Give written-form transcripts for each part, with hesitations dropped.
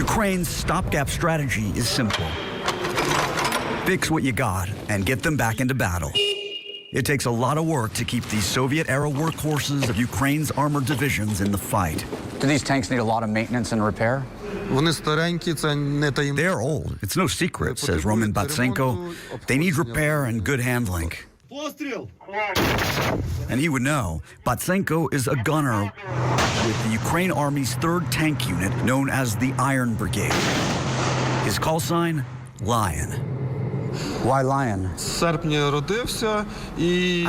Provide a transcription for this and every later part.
Ukraine's stopgap strategy is simple. Fix what you got and get them back into battle. It takes a lot of work to keep these Soviet-era workhorses of Ukraine's armored divisions in the fight. Do these tanks need a lot of maintenance and repair? They're old. It's no secret, says Roman Batsenko. They need repair and good handling. And he would know. Batsenko is a gunner with the Ukraine Army's 3rd Tank Unit, known as the Iron Brigade. His call sign, Lion. Why Lion? I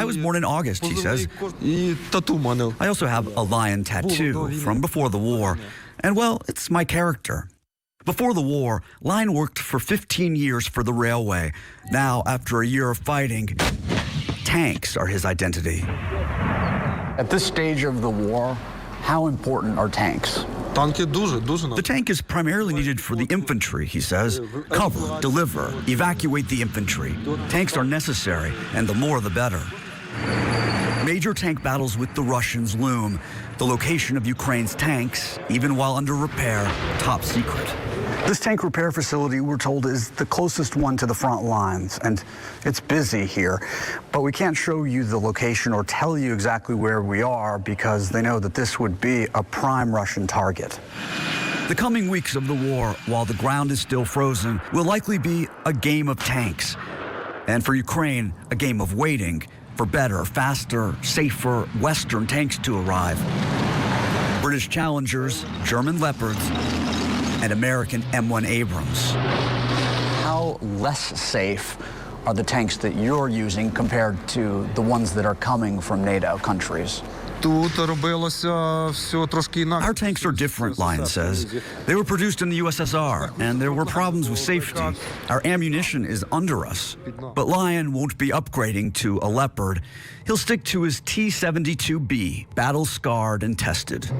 was born in August, he says. I also have a lion tattoo from before the war. And, well, it's my character. Before the war, Lion worked for 15 years for the railway. Now, after a year of fighting, tanks are his identity. At this stage of the war, how important are tanks? The tank is primarily needed for the infantry, he says. Cover, deliver, evacuate the infantry. Tanks are necessary, and the more the better. Major tank battles with the Russians loom. The location of Ukraine's tanks, even while under repair, top secret. This tank repair facility, we're told, is the closest one to the front lines, and it's busy here. But we can't show you the location or tell you exactly where we are because they know that this would be a prime Russian target. The coming weeks of the war, while the ground is still frozen, will likely be a game of tanks. And for Ukraine, a game of waiting for better, faster, safer Western tanks to arrive. British Challengers, German Leopards, and American M1 Abrams. How less safe are the tanks that you're using compared to the ones that are coming from NATO countries? Our tanks are different, Lion says. They were produced in the USSR, and there were problems with safety. Our ammunition is under us. But Lion won't be upgrading to a Leopard. He'll stick to his T-72B, battle-scarred and tested.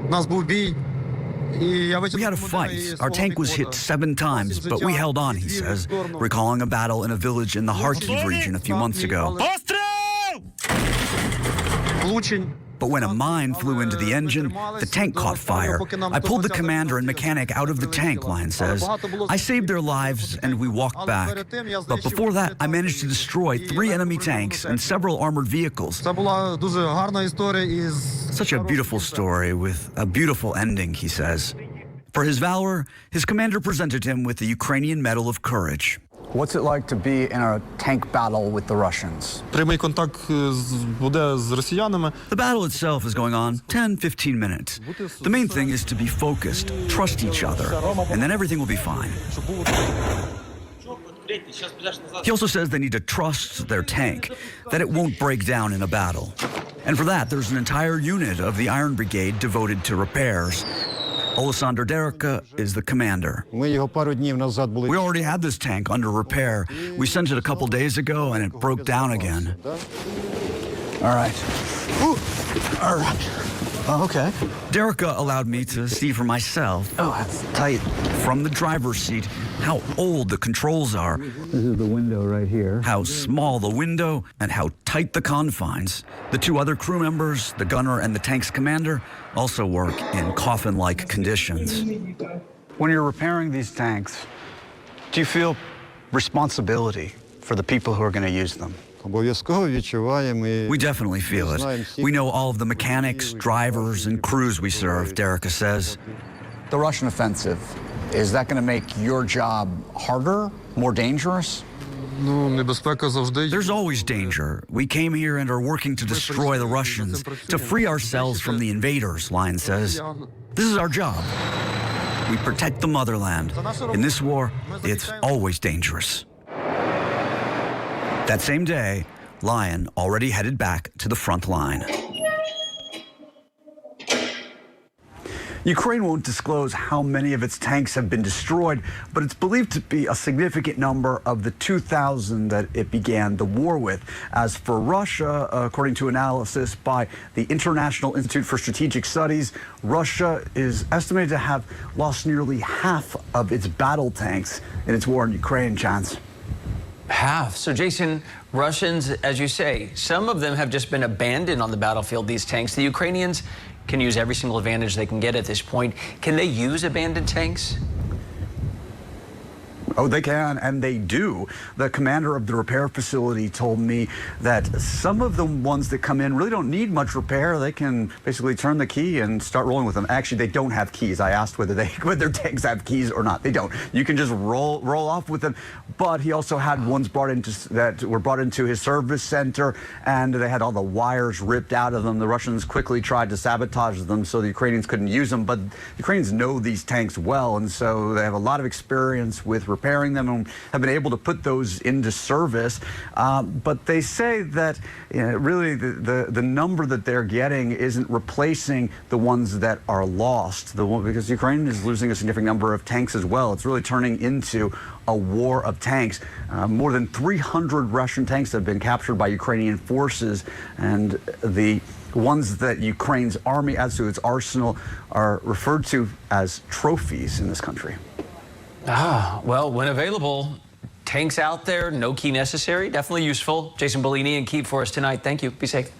We had a fight. Our tank was hit 7 times, but we held on, he says, recalling a battle in a village in the Kharkiv region a few months ago. But when a mine flew into the engine, the tank caught fire. I pulled the commander and mechanic out of the tank, Lion says. I saved their lives and we walked back. But before that, I managed to destroy 3 enemy tanks and several armored vehicles. Such a beautiful story with a beautiful ending, he says. For his valor, his commander presented him with the Ukrainian Medal of Courage. What's it like to be in a tank battle with the Russians? The battle itself is going on 10-15 minutes. The main thing is to be focused, trust each other, and then everything will be fine. He also says they need to trust their tank, that it won't break down in a battle. And for that, there's an entire unit of the Iron Brigade devoted to repairs. Олександр Дерека is the commander. We already had this tank under repair. We sent it a couple days ago and it broke down again. All right. Ooh. All right. Oh, okay. Derica allowed me to see for myself. Oh, that's tight. From the driver's seat, how old the controls are. This is the window right here. How small the window and how tight the confines. The 2 other crew members, the gunner and the tank's commander, also work in coffin-like conditions. When you're repairing these tanks, do you feel responsibility for the people who are going to use them? We definitely feel it. We know all of the mechanics, drivers, and crews we serve, Derica says. The Russian offensive, is that going to make your job harder, more dangerous? There's always danger. We came here and are working to destroy the Russians, to free ourselves from the invaders, Lion says. This is our job. We protect the motherland. In this war, it's always dangerous. That same day, Lion already headed back to the front line. Ukraine won't disclose how many of its tanks have been destroyed, but it's believed to be a significant number of the 2,000 that it began the war with. As for Russia, according to analysis by the International Institute for Strategic Studies, Russia is estimated to have lost nearly half of its battle tanks in its war in Ukraine, Chance. Half. So, Jason, Russians, as you say, some of them have just been abandoned on the battlefield, these tanks. The Ukrainians can use every single advantage they can get at this point. Can they use abandoned tanks? Oh, they can, and they do. The commander of the repair facility told me that some of the ones that come in really don't need much repair. They can basically turn the key and start rolling with them. Actually, they don't have keys. I asked whether their tanks have keys or not. They don't. You can just roll off with them. But he also had ones that were brought into his service center, and they had all the wires ripped out of them. The Russians quickly tried to sabotage them so the Ukrainians couldn't use them. But the Ukrainians know these tanks well, and so they have a lot of experience with repairing them and have been able to put those into service. But they say that really the number that they're getting isn't replacing the ones that are lost, because Ukraine is losing a significant number of tanks as well. It's really turning into a war of tanks. More than 300 Russian tanks have been captured by Ukrainian forces, and the ones that Ukraine's army adds to its arsenal are referred to as trophies in this country. Well, when available, tanks out there, no key necessary, definitely useful. Jayson Bellini and Keep for us tonight. Thank you. Be safe.